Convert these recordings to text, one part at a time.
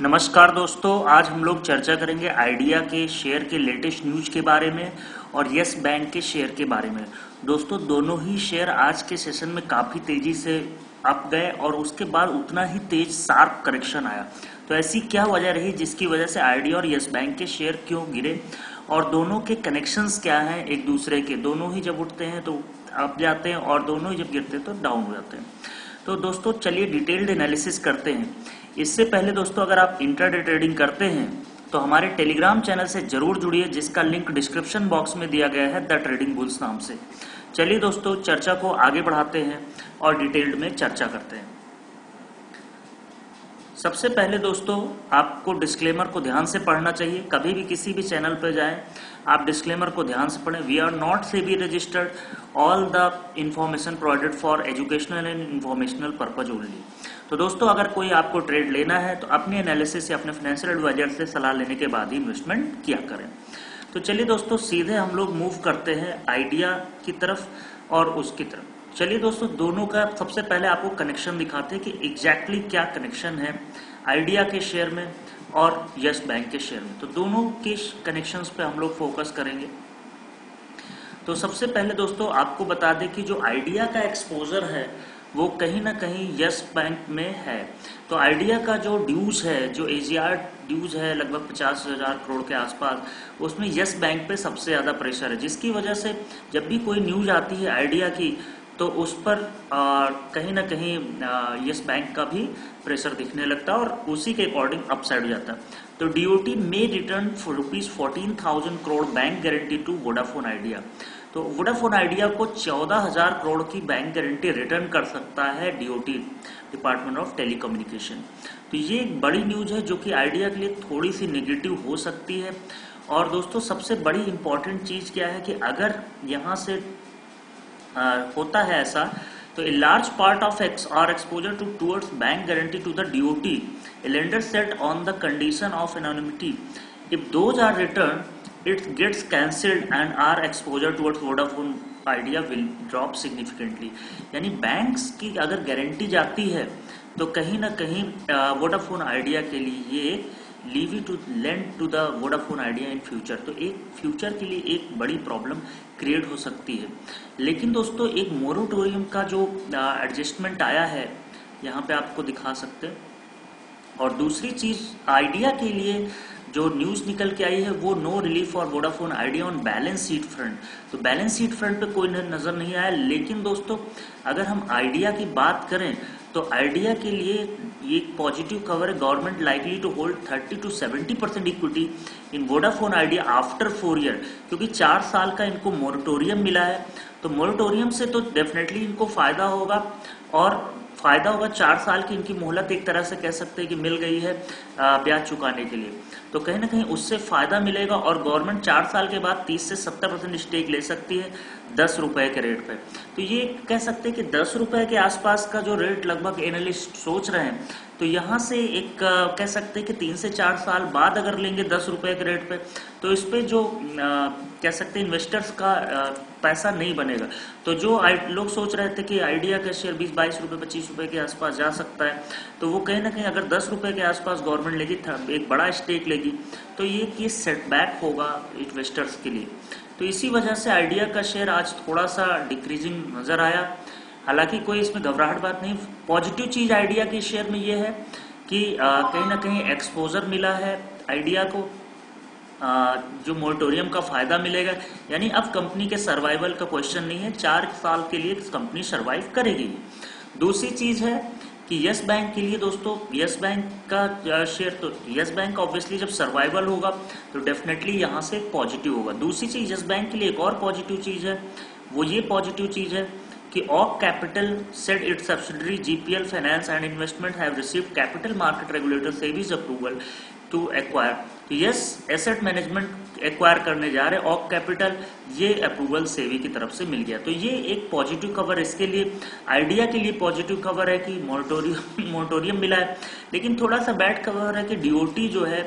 नमस्कार दोस्तों, आज हम लोग चर्चा करेंगे आइडिया के शेयर के लेटेस्ट न्यूज के बारे में और यस बैंक के शेयर के बारे में। दोस्तों, दोनों ही शेयर आज के सेशन में काफ़ी तेज़ी से अप गए और उसके बाद उतना ही तेज शार्प करेक्शन आया। तो ऐसी क्या वजह रही जिसकी वजह से आइडिया और यस बैंक के शेयर क्यों गिरे और दोनों के कनेक्शंस क्या हैं एक दूसरे के? दोनों ही जब उठते हैं तो अप जाते हैं और दोनों ही जब गिरते हैं तो डाउन हो जाते हैं। तो दोस्तों चलिए डिटेल्ड एनालिसिस करते हैं। इससे पहले दोस्तों, अगर आप इंट्राडे ट्रेडिंग करते हैं तो हमारे टेलीग्राम चैनल से जरूर जुड़िए, जिसका लिंक डिस्क्रिप्शन बॉक्स में दिया गया है, द ट्रेडिंग बुल्स नाम से। चलिए दोस्तों, चर्चा को आगे बढ़ाते हैं और डिटेल्ड में चर्चा करते हैं। सबसे पहले दोस्तों, आपको डिस्क्लेमर को ध्यान से पढ़ना चाहिए। कभी भी किसी भी चैनल पर जाएं, आप डिस्क्लेमर को ध्यान से पढ़ें। We are not SEBI registered, all the information provided for educational and informational purpose only. तो दोस्तों, अगर कोई आपको ट्रेड लेना है तो अपने एनालिसिस या अपने फाइनेंशियल एडवाइजर से सलाह लेने के बाद ही इन्वेस्टमेंट किया करें। तो चलिए दोस्तों, सीधे हम लोग मूव करते हैं आइडिया की तरफ और उसकी तरफ। चलिए दोस्तों, दोनों का सबसे पहले आपको कनेक्शन दिखाते हैं कि एग्जैक्टली क्या कनेक्शन है आइडिया के शेयर में और यस बैंक के शेयर में। तो दोनों के कनेक्शंस पे हम लोग फोकस करेंगे। तो सबसे पहले दोस्तों, आपको बता दें कि जो आइडिया का एक्सपोजर है वो कहीं ना कहीं यस बैंक में है। तो आइडिया का जो ड्यूज है, जो एजीआर ड्यूज है लगभग 50,000 करोड़ के आसपास, उसमें यस बैंक पे सबसे ज़्यादा प्रेशर है, जिसकी वजह से जब भी कोई न्यूज आती है आइडिया की तो उस पर कहीं ना कहीं यस बैंक का भी प्रेशर दिखने लगता है और उसी के अकॉर्डिंग अपसाइड हो जाता है। तो डीओटी में return ₹14,000 crore bank guarantee to Vodafone Idea. तो वोडाफोन आइडिया को 14,000 करोड़ की बैंक गारंटी रिटर्न कर सकता है डीओटी, डिपार्टमेंट ऑफ टेलीकम्युनिकेशन। तो ये एक बड़ी न्यूज है जो कि आइडिया के लिए थोड़ी सी नेगेटिव हो सकती है। और दोस्तों, सबसे बड़ी इंपॉर्टेंट चीज क्या है कि अगर यहाँ से होता है ऐसा, तो a large part of our exposure towards bank guarantee to the DOT, a lender said on the condition of anonymity. If those are returned, it gets cancelled and our exposure towards Vodafone Idea will drop significantly. यानी banks की अगर guarantee जाती है तो कहीं ना कहीं Vodafone idea के लिए ये leave to lend to the Vodafone Idea in future, तो एक फ्यूचर के लिए एक बड़ी प्रॉब्लम क्रिएट हो सकती है। लेकिन दोस्तों, एक मोरेटोरियम का जो एडजस्टमेंट आया है यहाँ पे आपको दिखा सकते हैं। और दूसरी चीज, आइडिया के लिए जो न्यूज निकल के आई है वो no relief for Vodafone Idea on balance sheet front. तो बैलेंस शीट फ्रंट पे कोई नजर नहीं आया। लेकिन दोस्तों, अगर हम आइडिया की बात करें तो आइडिया के लिए ये पॉजिटिव खबर है। Government likely to hold 30 to 70% equity in Vodafone Idea after 4 year, क्योंकि 4 साल का इनको मोरेटोरियम मिला है। तो मोरेटोरियम से तो डेफिनेटली इनको फायदा होगा और फायदा होगा। 4 साल की इनकी मोहलत एक तरह से कह सकते हैं कि मिल गई है ब्याज चुकाने के लिए, तो कहीं ना कहीं उससे फायदा मिलेगा। और गवर्नमेंट 4 साल के बाद 30 से 70% स्टेक ले सकती है 10 रुपए के रेट पे। तो ये कह सकते हैं कि 10 रुपए के आसपास का जो रेट लगभग एनालिस्ट सोच रहे हैं, तो यहाँ से एक कह सकते हैं कि 3 से 4 साल बाद अगर लेंगे 10 रुपए के रेट पे, तो इस पे जो कह सकते हैं इन्वेस्टर्स का पैसा नहीं बनेगा। तो जो लोग सोच रहे थे कि आइडिया का शेयर 20-22 रुपए 25 रुपए के आसपास जा सकता है, तो वो कहीं ना कहीं अगर 10 रुपए के आसपास गवर्नमेंट लेगी, एक बड़ा स्टेक लेगी, तो ये सेटबैक होगा इन्वेस्टर्स के लिए। तो इसी वजह से आइडिया का शेयर आज थोड़ा सा डिक्रीजिंग नजर आया। हालांकि कोई इसमें घबराहट बात नहीं। पॉजिटिव चीज आइडिया के शेयर में ये है कि कहीं ना कहीं एक्सपोजर मिला है आइडिया को, जो मोरेटोरियम का फायदा मिलेगा। यानी अब कंपनी के सर्वाइवल का क्वेश्चन नहीं है, 4 साल के लिए कंपनी सर्वाइव करेगी। दूसरी चीज है कि यस बैंक के लिए दोस्तों, यस बैंक का शेयर, तो यस बैंक ऑब्वियसली जब सर्वाइवल होगा तो डेफिनेटली यहाँ से पॉजिटिव होगा। दूसरी चीज, यस बैंक के लिए एक और पॉजिटिव चीज है, वो ये पॉजिटिव चीज है कि oak capital said its subsidiary GPL finance and investment have received capital market regulator SEBI's approval to acquire. तो यस एसेट मैनेजमेंट एक्वायर करने जा रहे हैं ऑक कैपिटल, ये अप्रूवल सेबी की तरफ से मिल गया। तो ये एक पॉजिटिव खबर इसके लिए। आइडिया के लिए पॉजिटिव खबर है कि मोरेटोरियम मिला है। लेकिन थोड़ा सा बैड खबर है कि डीओटी जो है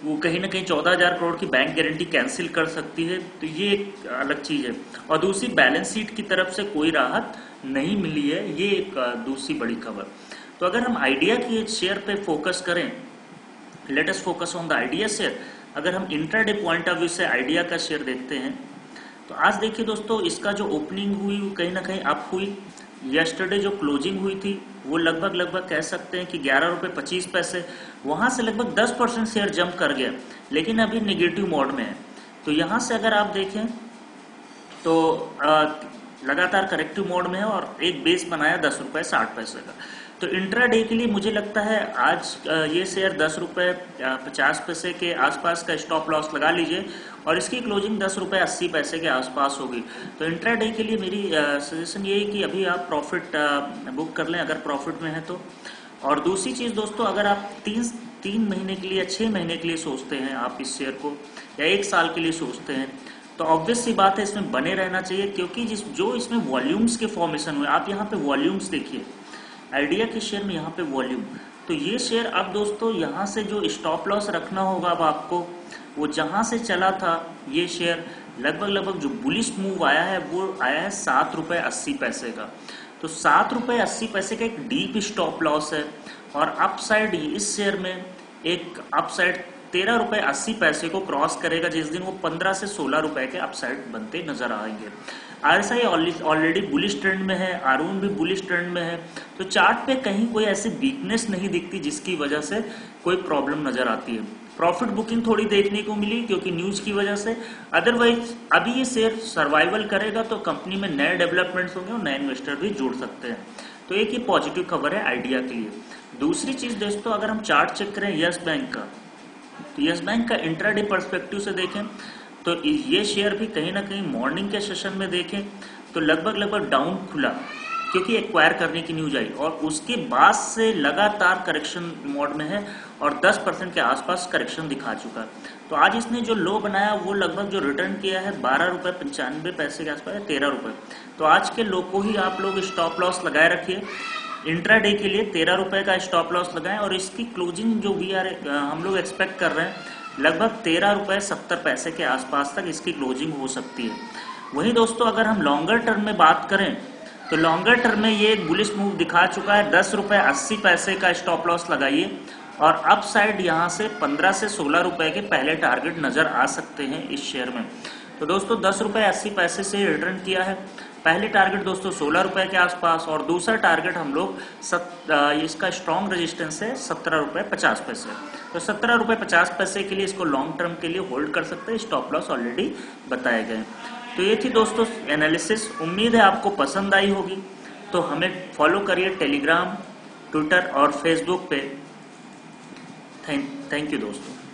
वो कहीं ना कहीं 14,000 करोड़ की बैंक गारंटी कैंसिल कर सकती है। तो ये एक अलग चीज है। और दूसरी, बैलेंस शीट की तरफ से कोई राहत नहीं मिली है, ये एक दूसरी बड़ी खबर। तो अगर हम आइडिया के शेयर पे फोकस करें let us focus on the idea share. अगर हम इंट्राडे पॉइंट ऑफ व्यू से आइडिया का शेयर देखते हैं तो आज देखिए दोस्तों, इसका जो ओपनिंग हुई वो कहीं ना कहीं अप हुई। यस्टरडे जो क्लोजिंग हुई थी वो लगभग कह सकते हैं कि 11 रुपये 25 पैसे, वहां से लगभग 10% शेयर जंप कर गया, लेकिन अभी निगेटिव मोड में है। तो यहाँ से अगर आप देखें तो लगातार करेक्टिव मोड में है और एक बेस बनाया 10 रुपये 60 पैसे का। तो इंट्राडे के लिए मुझे लगता है आज ये शेयर 10 रुपये 50 पैसे के आसपास का स्टॉप लॉस लगा लीजिए और इसकी क्लोजिंग 10 रुपये 80 पैसे के आसपास होगी। तो इंट्राडे के लिए मेरी सजेशन ये है कि अभी आप प्रॉफिट बुक कर लें अगर प्रॉफिट में है तो। और दूसरी चीज़ दोस्तों, अगर आप तीन महीने के लिए या 6 महीने के लिए सोचते हैं आप इस शेयर को, या 1 साल के लिए सोचते हैं, तो ऑब्वियस सी बात है इसमें बने रहना चाहिए, क्योंकि जो इसमें वॉल्यूम्स के फॉर्मेशन हुए, आप यहाँ पे वॉल्यूम्स देखिए आइडिया के शेयर में, यहाँ पे वॉल्यूम। तो ये शेयर अब दोस्तों यहाँ से जो स्टॉप लॉस रखना होगा अब आपको, वो जहाँ से चला था ये शेयर लगभग जो बुलिश मूव आया है वो आया है 7 रुपये 80 पैसे का। तो 7 रुपये 80 पैसे का एक डीप स्टॉप लॉस है और अपसाइड इस शेयर में एक अपसाइड 13 रुपये 80 पैसे को क्रॉस करेगा, जिस दिन वो 15 से 16 रुपए के अपसाइड बनते नजर आएंगे। RSI ऑलरेडी बुलिश ट्रेंड में है, आरून भी बुलिश ट्रेंड में है, तो चार्ट पे कहीं कोई ऐसी वीकनेस नहीं दिखती जिसकी वजह से कोई प्रॉब्लम नजर आती है। प्रॉफिट बुकिंग थोड़ी देखने को मिली क्योंकि न्यूज की वजह से, अदरवाइज अभी ये शेयर सर्वाइवल करेगा तो कंपनी में नए डेवलपमेंट्स होंगे और नए इन्वेस्टर भी जुड़ सकते हैं। तो एक ये पॉजिटिव खबर है आइडिया के लिए। दूसरी चीज दोस्तों, अगर हम चार्ट चेक करें यस बैंक का, तो यस बैंक का इंट्राडे पर्सपेक्टिव से देखें तो ये शेयर भी कहीं ना कहीं मॉर्निंग के सेशन में देखें तो लगभग डाउन खुला, क्योंकि एक्वायर करने की न्यूज आई और उसके बाद से लगातार करेक्शन मोड में है और 10% के आसपास करेक्शन दिखा चुका है। तो आज इसने जो लो बनाया वो लगभग जो रिटर्न किया है 12 रुपये 95 पैसे के आसपास, 13 रुपये। तो आज के लो को ही आप लोग स्टॉप लॉस लगाए रखिए। इंट्राडे के लिए 13 रुपये का स्टॉप लॉस लगाएं और इसकी क्लोजिंग जो हम लोग एक्सपेक्ट कर रहे हैं लगभग 13 रुपये 70 पैसे के आसपास तक इसकी क्लोजिंग हो सकती है। वहीं दोस्तों, अगर हम लॉन्गर टर्म में बात करें तो लॉन्गर टर्म में ये एक बुलिश मूव दिखा चुका है। 10 रुपये 80 पैसे का स्टॉप लॉस लगाइए और अप साइड यहाँ से 15 से 16 रुपए के पहले टारगेट नजर आ सकते हैं इस शेयर में। तो दोस्तों 10 रुपये 80 पैसे से रिटर्न किया है। पहले टारगेट दोस्तों 16 रुपए के आसपास और दूसरा टारगेट हम लोग इसका स्ट्रॉन्ग रेजिस्टेंस है 17 रुपये 50 पैसे। तो 17 रुपये 50 पैसे के लिए इसको लॉन्ग टर्म के लिए होल्ड कर सकते हैं। स्टॉप लॉस ऑलरेडी बताए गए। तो ये थी दोस्तों एनालिसिस। उम्मीद है आपको पसंद आई होगी। तो हमें फॉलो करिए टेलीग्राम, ट्विटर और फेसबुक पे। थैंक यू दोस्तों।